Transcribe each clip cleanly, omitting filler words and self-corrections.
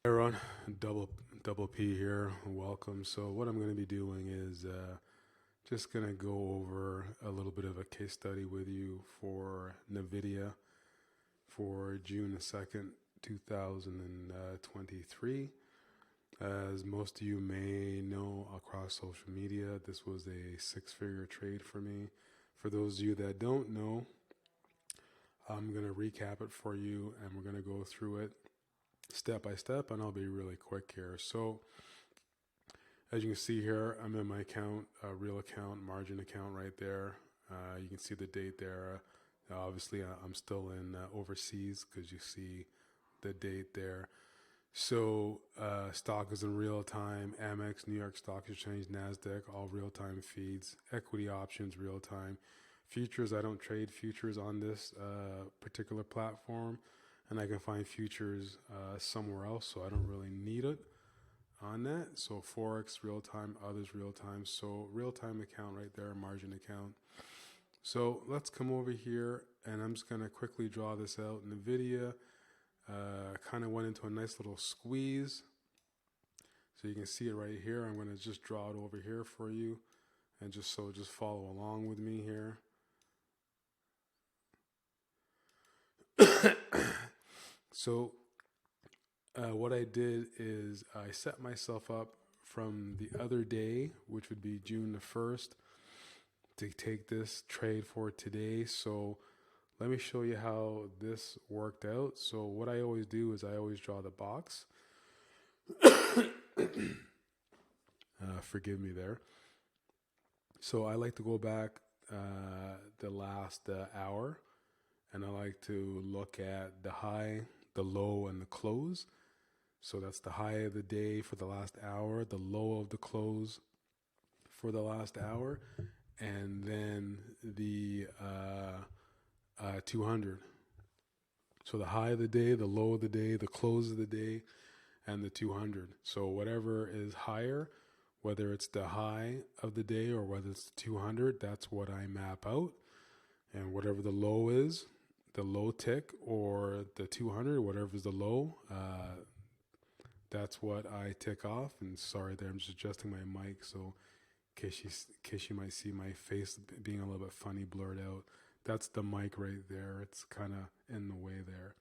Hey everyone, double P here. Welcome. So what I'm going to be doing is just going to go over a little bit of a case study with you for NVIDIA for June the 2nd, 2023. As most of you may know across social media, this was a six-figure trade for me. For those of you that don't know, I'm going to recap it for you and we're going to go through it step by step, and I'll be really quick here. So as you can see here, I'm in my account, real account, margin account right there. You can see the date there. Obviously, I'm still in overseas because you see the date there. So stock is in real time. Amex, New York Stock Exchange, NASDAQ, all real time feeds. Equity options, real time. Futures, I don't trade futures on this particular platform, and I can find futures somewhere else, so I don't really need it on that. So Forex, real time, others, real time. So real time account right there, margin account. So let's come over here, and I'm just going to quickly draw this out. NVIDIA kind of went into a nice little squeeze. So you can see it right here. I'm going to just draw it over here for you, and just follow along with me here. So what I did is I set myself up from the other day, which would be June the 1st, to take this trade for today. So let me show you how this worked out. So what I always do is I always draw the box. Forgive me there. So I like to go back the last hour, and I like to look at the high, the low, and the close. So that's the high of the day for the last hour, the low of the close for the last hour, and then the 200. So the high of the day, the low of the day, the close of the day, and the 200. So whatever is higher, whether it's the high of the day or whether it's the 200, that's what I map out. And whatever the low is, the low tick, or the 200, whatever is the low, that's what I tick off. And sorry there, I'm just adjusting my mic, so in case you might see my face being a little bit funny, blurred out. That's the mic right there. It's kind of in the way there.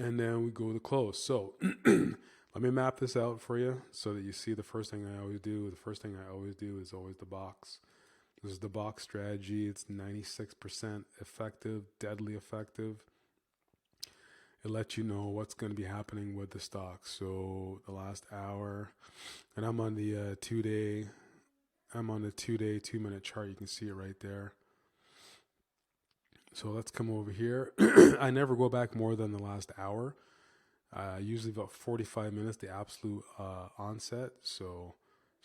And then we go to close. So let me map this out for you so that you see the first thing I always do. The first thing I always do is always the box. This is the box strategy. It's 96% effective, deadly effective. It lets you know what's going to be happening with the stock. So the last hour, and I'm on the 2-day, 2-minute chart. You can see it right there. So let's come over here. I never go back more than the last hour. Usually about 45 minutes, the absolute onset. So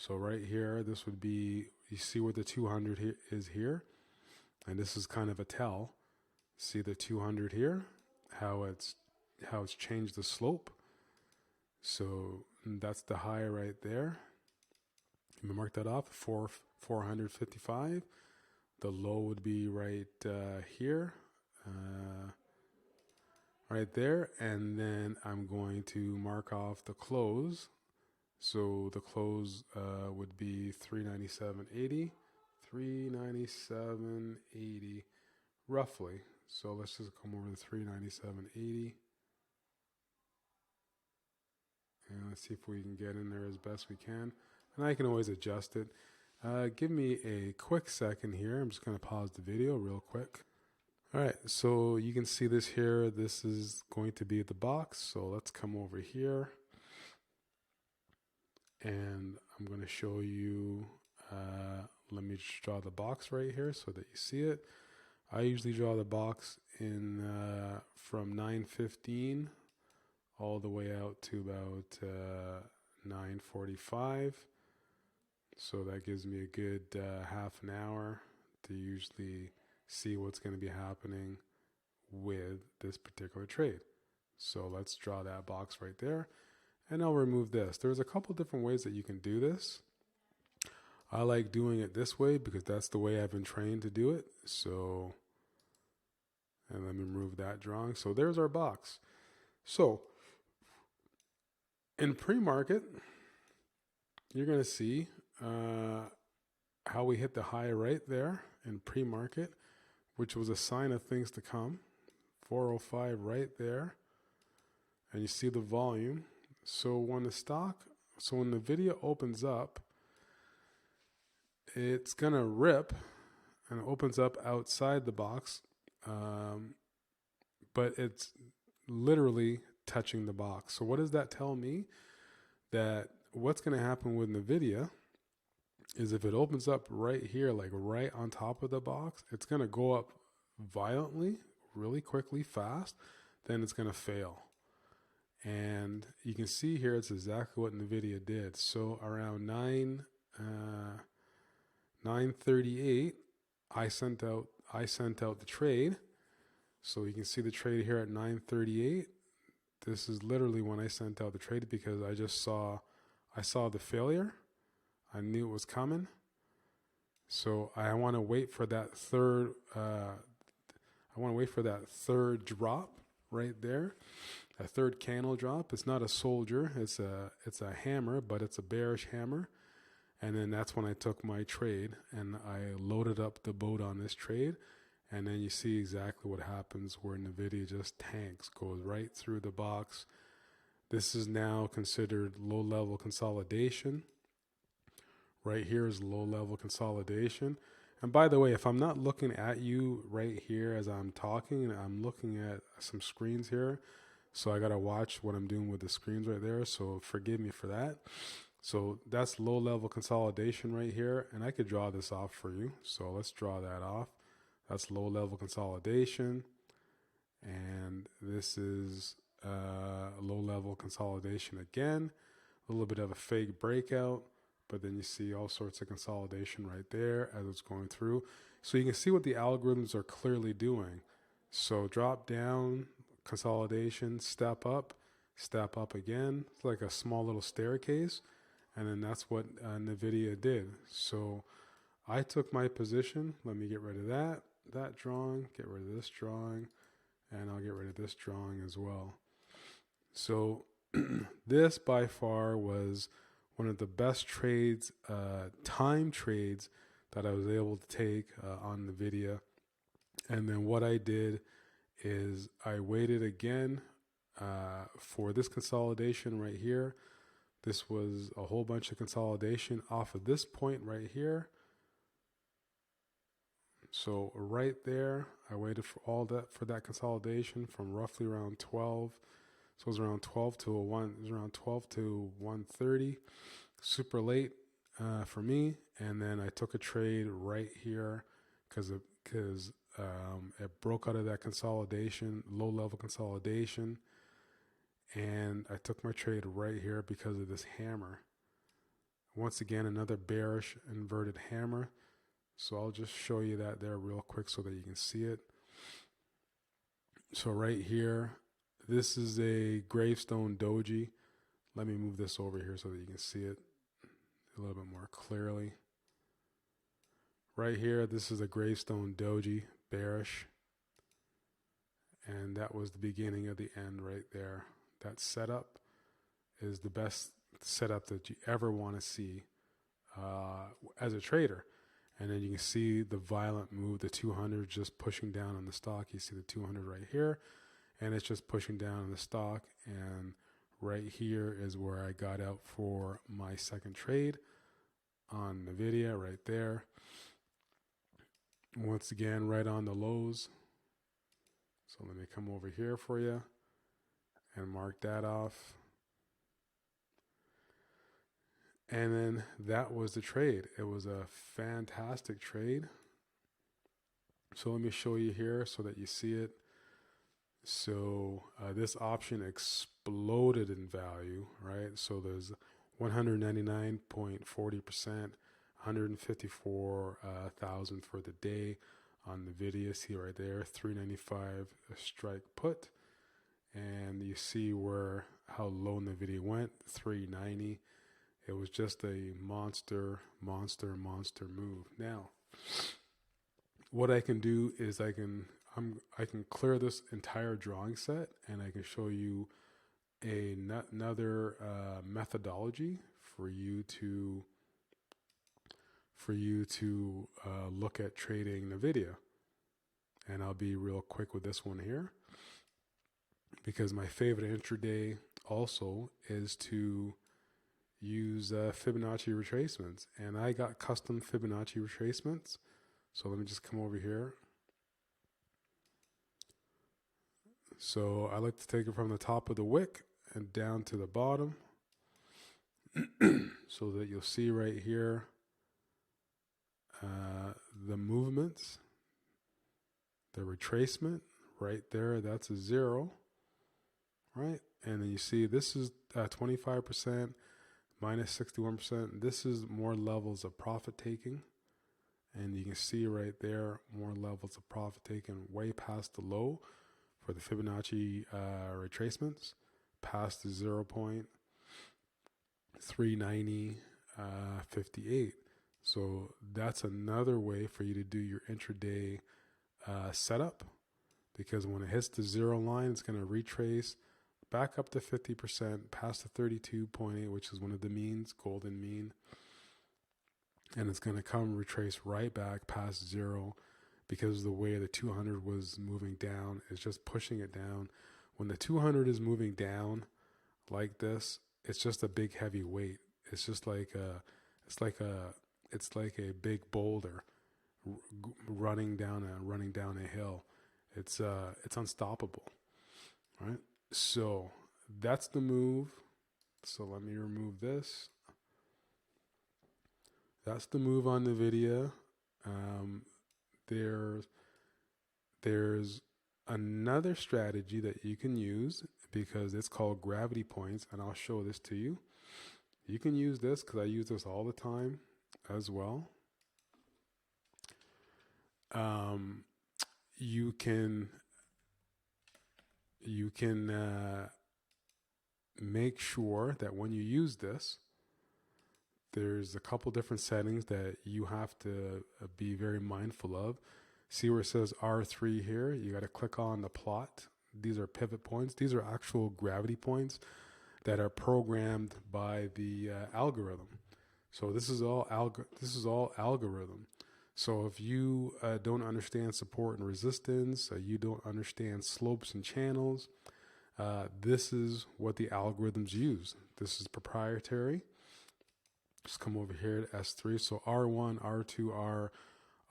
right here, this would be, you see where the 200 is here, and this is kind of a tell. See the 200 here, how it's changed the slope. So that's the high right there. Let me mark that off, 455. The low would be right here, right there, and then I'm going to mark off the close. So the close would be 397.80, 397.80 roughly. So let's just come over to 397.80. And let's see if we can get in there as best we can. And I can always adjust it. Give me a quick second here. I'm just going to pause the video real quick. All right, so you can see this here. This is going to be the box. So let's come over here. And I'm going to show you, let me just draw the box right here so that you see it. I usually draw the box in from 9:15 all the way out to about 9:45. So that gives me a good half an hour to usually see what's going to be happening with this particular trade. So let's draw that box right there. And I'll remove this. There's a couple different ways that you can do this. I like doing it this way because that's the way I've been trained to do it. So, and let me remove that drawing. So there's our box. So In pre-market, you're going to see how we hit the high right there in pre-market, which was a sign of things to come. 405 right there. And you see the volume. So when the video opens up, it's going to rip and it opens up outside the box. But it's literally touching the box. So what does that tell me? That what's going to happen with NVIDIA is if it opens up right here, like right on top of the box, it's going to go up violently, really quickly, fast, then it's going to fail. And you can see here, it's exactly what NVIDIA did. So around 9:38, I sent out the trade. So you can see the trade here at 9:38. This is literally when I sent out the trade because I saw the failure. I knew it was coming. So I want to wait for that third drop right there. A third candle drop. It's not a soldier, it's a hammer, but it's a bearish hammer. And then that's when I took my trade and I loaded up the boat on this trade. And then you see exactly what happens where NVIDIA just tanks, goes right through the box. This is now considered low-level consolidation. Right here is low-level consolidation. And by the way, if I'm not looking at you right here as I'm talking, I'm looking at some screens here. So I got to watch what I'm doing with the screens right there. So forgive me for that. So that's low-level consolidation right here. And I could draw this off for you. So let's draw that off. That's low-level consolidation. And this is low-level consolidation again. A little bit of a fake breakout. But then you see all sorts of consolidation right there as it's going through. So you can see what the algorithms are clearly doing. So drop down, consolidation, step up again. It's like a small little staircase. And then that's what NVIDIA did. So I took my position. Let me get rid of that drawing, get rid of this drawing, and I'll get rid of this drawing as well. So this by far was one of the best trades, time trades that I was able to take on NVIDIA. And then what I did is I waited again for this consolidation right here. This was a whole bunch of consolidation off of this point right here. So right there, I waited for that consolidation from roughly around 12. So it was around 12 to 1:30, super late for me. And then I took a trade right here because it broke out of that consolidation, low-level consolidation. And I took my trade right here because of this hammer. Once again, another bearish inverted hammer. So I'll just show you that there real quick so that you can see it. So right here, this is a gravestone doji. Let me move this over here so that you can see it a little bit more clearly. Right here, this is a gravestone doji, bearish. And that was the beginning of the end right there. That setup is the best setup that you ever want to see as a trader. And then you can see the violent move, the 200 just pushing down on the stock. You see the 200 right here, and it's just pushing down on the stock. And right here is where I got out for my second trade on NVIDIA right there. Once again, right on the lows. So let me come over here for you and mark that off. And then that was the trade. It was a fantastic trade. So let me show you here so that you see it. So this option exploded in value, right? So there's 199.40%, 154,000 for the day on NVIDIA. See right there, 395 a strike put. And you see how low NVIDIA went, 390. It was just a monster move. Now, what I can do is I can clear this entire drawing set and I can show you another methodology for you to look at trading NVIDIA. And I'll be real quick with this one here, because my favorite intraday also is to use Fibonacci retracements. And I got custom Fibonacci retracements. So let me just come over here. So I like to take it from the top of the wick and down to the bottom so that you'll see right here the movements, the retracement right there, that's a 0, right? And then you see this is 25%, minus 61%. This is more levels of profit taking. And you can see right there, more levels of profit taken way past the low for the Fibonacci retracements, past the 0.39058. So that's another way for you to do your intraday setup, because when it hits the 0 line, it's going to retrace back up to 50%, past the 32.8, which is one of the means, golden mean. And it's going to come retrace right back past 0, because the way the 200 was moving down is just pushing it down. When the 200 is moving down like this, it's just a big heavy weight. It's just like a big boulder running down a hill. It's unstoppable, right? So that's the move. So let me remove this. That's the move on NVIDIA. There's another strategy that you can use, because it's called gravity points, and I'll show this to you. You can use this because I use this all the time as well. You can make sure that when you use this, there's a couple different settings that you have to be very mindful of. See where it says R3 here? You got to click on the plot. These are pivot points. These are actual gravity points that are programmed by the algorithm. So this is all algorithm. So if you don't understand support and resistance, you don't understand slopes and channels, this is what the algorithms use. This is proprietary. Just come over here to S3. So R1, R2,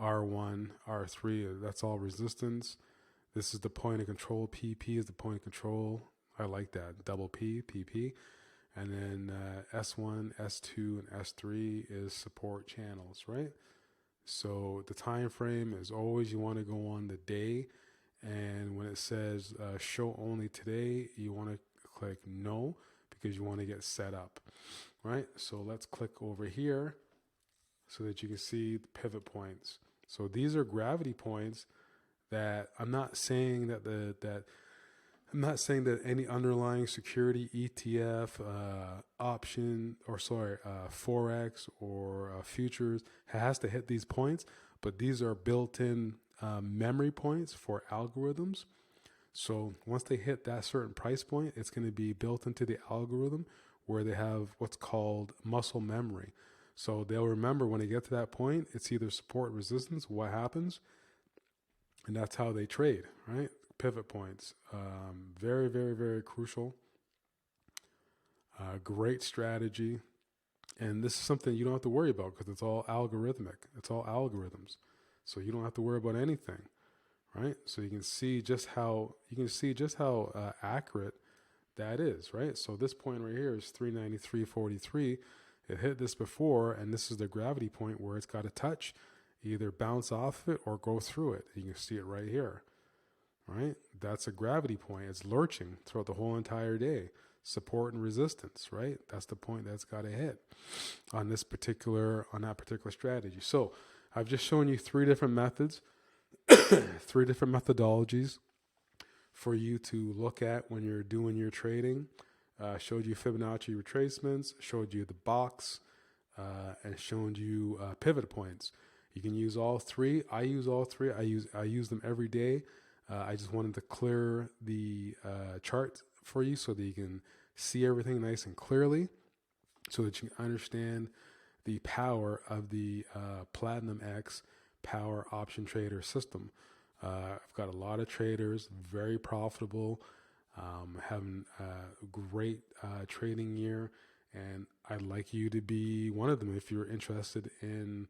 R1, R3, that's all resistance. This is the point of control. PP is the point of control. I like that. Double P, PP. And then S1, S2, and S3 is support channels, right? So the time frame is always, you want to go on the day. And when it says show only today, you want to click no, because you want to get set up, right? So let's click over here so that you can see the pivot points. So these are gravity points that I'm not saying that any underlying security ETF, option, or Forex or futures has to hit these points, but these are built-in memory points for algorithms. So once they hit that certain price point, it's going to be built into the algorithm where they have what's called muscle memory. So they'll remember when they get to that point, it's either support, resistance, what happens, and that's how they trade, right? Pivot points, very, very, very crucial. Great strategy. And this is something you don't have to worry about because it's all algorithmic. It's all algorithms. So you don't have to worry about anything, right? So you can see just how accurate that is, right? So this point right here is 393.43. It hit this before, and this is the gravity point where it's got to touch, either bounce off of it or go through it. You can see it right here, right? That's a gravity point. It's lurching throughout the whole entire day. Support and resistance, right? That's the point that's got to hit on that particular strategy. So I've just shown you 3 different methods, 3 different methodologies for you to look at when you're doing your trading. Showed you Fibonacci retracements, showed you the box, and showed you pivot points. You can use all 3. I use all 3. I use them every day. I just wanted to clear the chart for you so that you can see everything nice and clearly so that you can understand the power of the Platinum X Power Option Trader system. I've got a lot of traders, very profitable, having a great trading year, and I'd like you to be one of them if you're interested in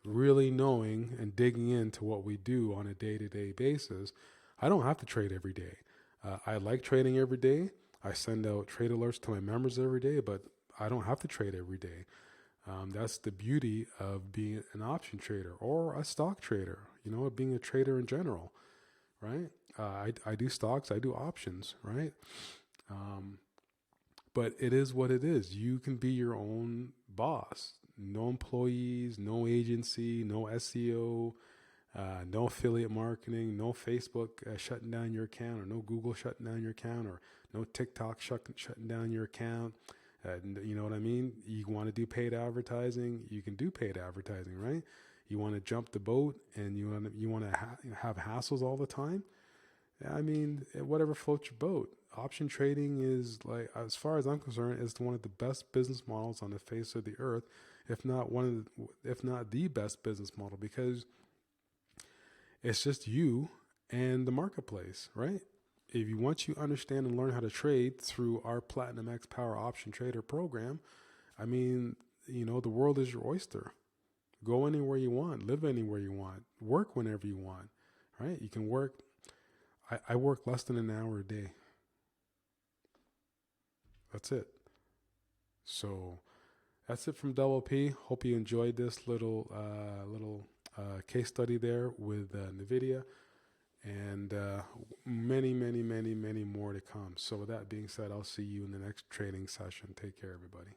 really knowing and digging into what we do on a day-to-day basis. I don't have to trade every day. I like trading every day. I send out trade alerts to my members every day, but I don't have to trade every day. That's the beauty of being an option trader or a stock trader, being a trader in general, right? I do stocks, I do options, right? But it is what it is. You can be your own boss. No employees, no agency, no SEO, no affiliate marketing, no Facebook shutting down your account, or no Google shutting down your account, or no TikTok shutting down your account. You know what I mean? You want to do paid advertising, you can do paid advertising, right? You want to jump the boat and you want to have hassles all the time. I mean, whatever floats your boat. Option trading is, like, as far as I'm concerned, is one of the best business models on the face of the earth, if not the best business model, because it's just you and the marketplace, right? If you once you understand and learn how to trade through our Platinum X Power Option Trader program, I mean, the world is your oyster. Go anywhere you want, live anywhere you want, work whenever you want, right? You can work. I work less than an hour a day. That's it. So that's it from Double P. Hope you enjoyed this little case study there with NVIDIA, and many, many, many, many more to come. So with that being said, I'll see you in the next trading session. Take care, everybody.